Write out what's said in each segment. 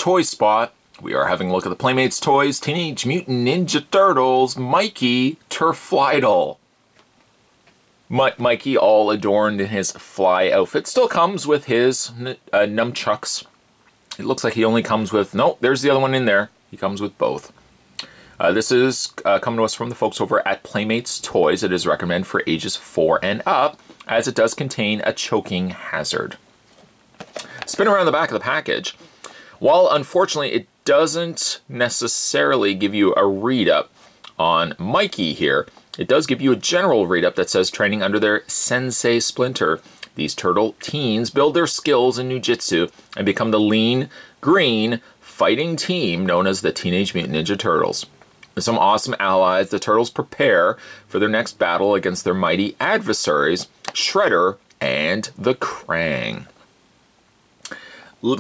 toy spot. We are having a look at the Playmates toys, Teenage Mutant Ninja Turtles, Mikey, Turflytle. Mikey, all adorned in his fly outfit, still comes with his nunchucks. It looks like he only comes with, no, there's the other one in there. He comes with both. This is coming to us from the folks over at Playmates Toys. It is recommended for ages 4 and up, as it does contain a choking hazard. Spin around the back of the package. While unfortunately it doesn't necessarily give you a read-up on Mikey here, it does give you a general read-up that says training under their sensei Splinter. These turtle teens build their skills in Jiu-Jitsu and become the lean, green, fighting team known as the Teenage Mutant Ninja Turtles. With some awesome allies, the Turtles prepare for their next battle against their mighty adversaries, Shredder and the Krang.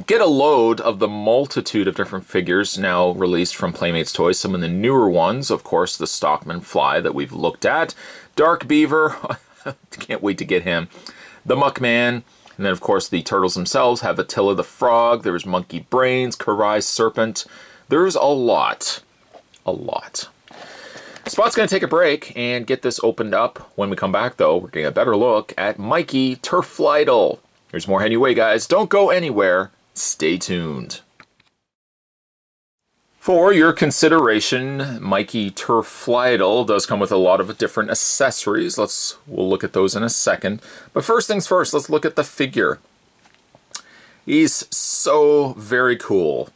Get a load of the multitude of different figures now released from Playmates Toys. Some of the newer ones, of course, the Stockman Fly that we've looked at. Dark Beaver, can't wait to get him. The Muckman, and then of course the Turtles themselves have Attila the Frog, there's Monkey Brains, Karai Serpent. There's a lot. Spot's going to take a break and get this opened up. When we come back though, we're getting a better look at Mikey Turflytle. There's more heading your way, guys. Don't go anywhere. Stay tuned. For your consideration, Mikey Turflytle does come with a lot of different accessories. We'll look at those in a second. But first things first, let's look at the figure. He's so very cool.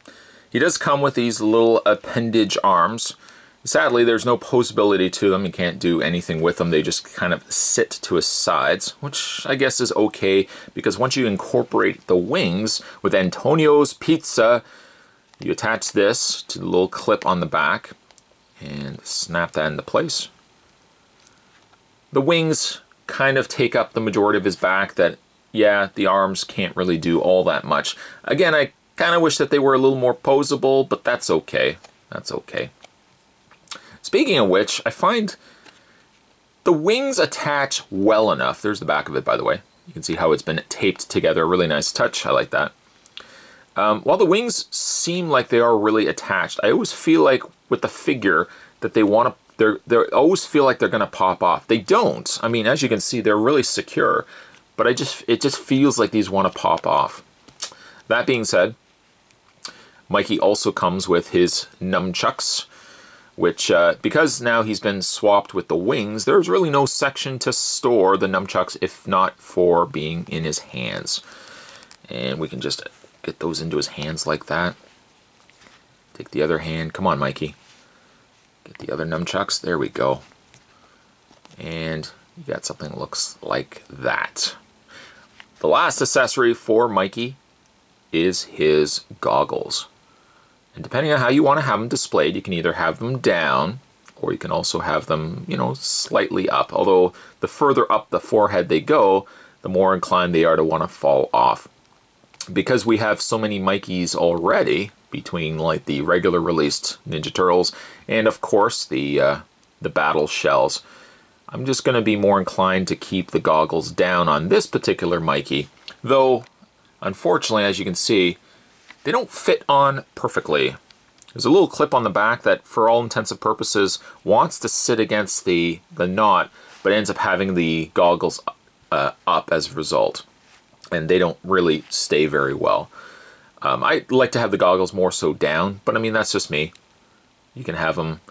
He does come with these little appendage arms. Sadly, there's no posability to them. You can't do anything with them. They just kind of sit to his sides, which I guess is okay, because once you incorporate the wings with Antonio's Pizza, you attach this to the little clip on the back and snap that into place. The wings kind of take up the majority of his back that, yeah, the arms can't really do all that much. Again, I kind of wish that they were a little more posable, but that's okay. That's okay. Speaking of which, I find the wings attach well enough. There's the back of it, by the way. You can see how it's been taped together. A really nice touch. I like that. While the wings seem like they are really attached, I always feel like with the figure that they always feel like they're going to pop off. They don't. I mean, as you can see, they're really secure, but it just feels like these want to pop off. That being said, Mikey also comes with his nunchucks, which, because now he's been swapped with the wings, there's really no section to store the nunchucks if not for being in his hands. And we can just get those into his hands like that. Take the other hand. Come on, Mikey. Get the other nunchucks. There we go. And you got something that looks like that. The last accessory for Mikey is his goggles. And depending on how you want to have them displayed, you can either have them down, or you can also have them, you know, slightly up. Although the further up the forehead they go, the more inclined they are to want to fall off. Because we have so many Mikeys already, between like the regular released Ninja Turtles and of course the battle shells, I'm just going to be more inclined to keep the goggles down on this particular Mikey. Though, unfortunately, as you can see, they don't fit on perfectly. There's a little clip on the back that, for all intents and purposes, wants to sit against the knot, but ends up having the goggles up as a result. And they don't really stay very well. I like to have the goggles more so down, but I mean, that's just me. You can have them.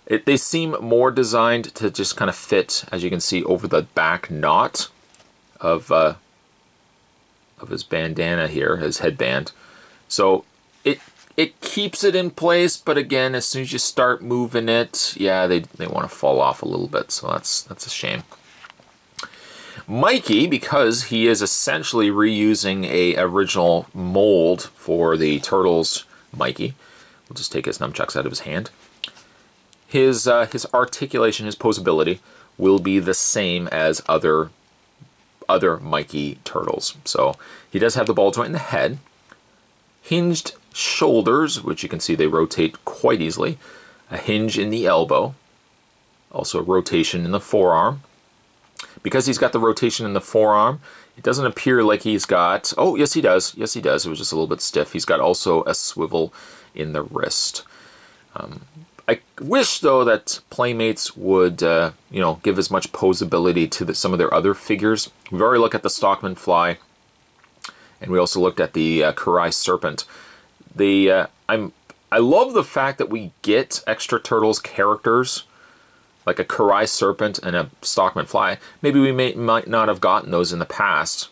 They seem more designed to just kind of fit, as you can see, over the back knot of his bandana here, his headband. So it keeps it in place, but again, as soon as you start moving it, yeah, they want to fall off a little bit, so that's a shame. Mikey, because he is essentially reusing a original mold for the Turtles Mikey, we'll just take his nunchucks out of his hand. His articulation, his posability, will be the same as other Mikey Turtles. So he does have the ball joint in the head, hinged shoulders, which you can see they rotate quite easily, a hinge in the elbow, also a rotation in the forearm. Because he's got the rotation in the forearm, It doesn't appear like he's got... Oh, yes he does. Yes he does. It was just a little bit stiff. He's got also a swivel in the wrist. I wish, though, that Playmates would, you know, give as much posability to some of their other figures. We've already looked at the Stockman Fly, and we also looked at the Karai Serpent. I love the fact that we get Extra Turtles characters, like a Karai Serpent and a Stockman Fly. Maybe we might not have gotten those in the past,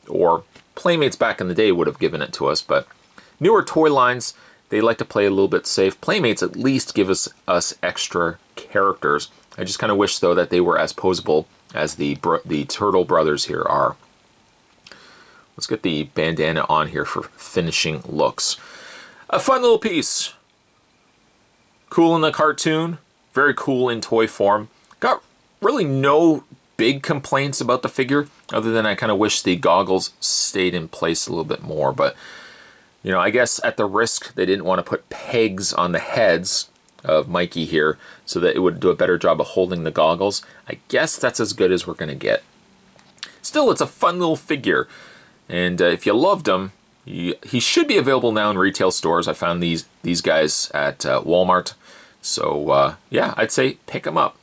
or Playmates back in the day would have given it to us, but newer toy lines, they like to play a little bit safe. Playmates at least give us extra characters. I just kind of wish, though, that they were as posable as the Turtle Brothers here are. Let's get the bandana on here for finishing looks. A fun little piece. Cool in the cartoon. Very cool in toy form. Got really no big complaints about the figure, other than I kind of wish the goggles stayed in place a little bit more, but you know, I guess at the risk they didn't want to put pegs on the heads of Mikey here so that it would do a better job of holding the goggles. I guess that's as good as we're going to get. Still, it's a fun little figure, and if you loved him, he should be available now in retail stores. I found these guys at Walmart, so yeah, I'd say pick them up.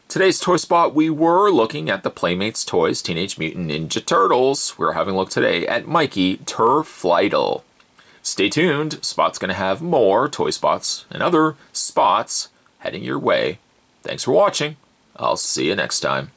Today's Toy Spot, we were looking at the Playmates Toys Teenage Mutant Ninja Turtles. We're having a look today at Mikey Turflytle. Stay tuned, Spot's going to have more toy spots and other spots heading your way. Thanks for watching. I'll see you next time.